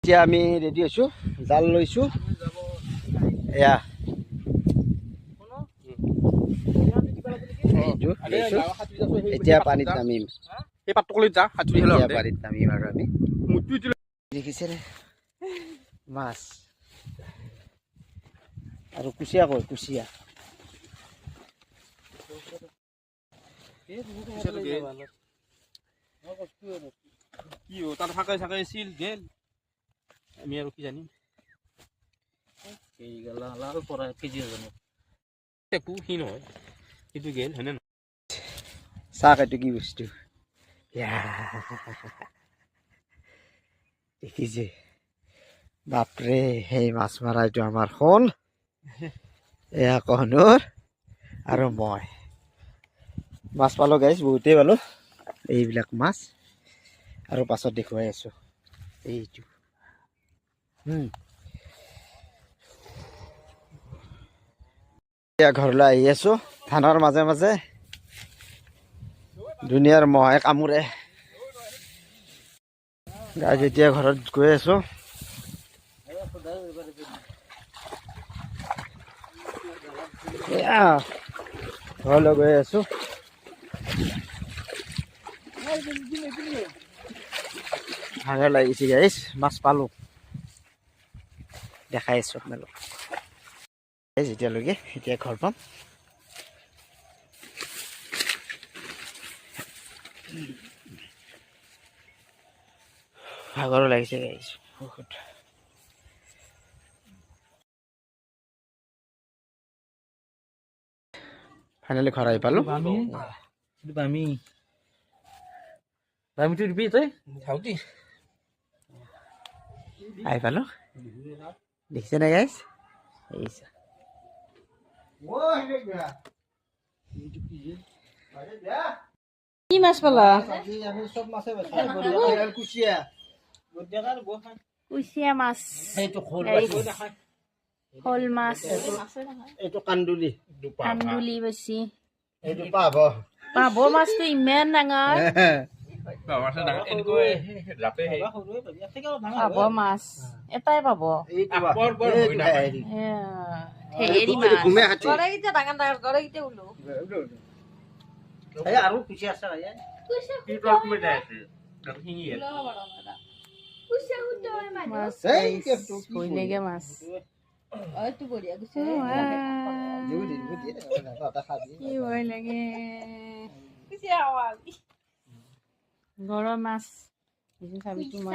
এতিয়া আমি ৰেডি হৈছোঁ, জাল লৈছোঁ। এয়া এতিয়া পানীত নামিম। এই পাতকলিত যা হাতুৰি হেলো এতিয়া পানীত নামিম আৰু আমি দেখিছেনে মাছ আৰু কুচিয়া কয় কুচিয়া। কি তাত থাকে থাকে ছিল গেল আমি আৰু কি জানিম একো সি নহয় সেইটো গেল হয়নে নহয়। চাক এইটো কি বস্তু দেখিছে বাপৰে সেই মাছ মাৰা এইটো আমাৰ হ'ল এয়া কহনুৰ আৰু মই মাছ পালোঁ গাইছ, বহুতেই পালোঁ এইবিলাক মাছ আৰু পাছত দেখুৱাই আছোঁ এইটো এতিয়া ঘৰলৈ আহি আছোঁ। ধানৰ মাজে মাজে দুনিয়াৰ মহে কামোৰে গাইজ, এতিয়া ঘৰত গৈ আছোঁ। ঘৰলৈ গৈ আছোঁ। ভাগৰ লাগিছে গাইজ, মাছ পালোঁ দেখাই আছোঁ আপোনালোক যেতিয়ালৈকে। এতিয়া ঘৰ পাম। ভাগৰো লাগিছে গাইজ বহুত। ফাইনেলি ঘৰ আহি পালোঁ। আহি পালোঁ, দেখিছে নে গাইজ? কি মাছ পালা? কুচিয়া মাছ, শ'ল মাছ, এইটো কান্দুলি, কান্দুলি বেছি। এইটো পাভ। পাভ মাছটো ইমান ডাঙৰ। পাভ মাছ এটাই পাব। হেৰি মাছ আৰু কুচিয়া আছে মাছ ভইলেগে মাছ। কি ভয় লাগে গৰম মাছ। চাবিটো মই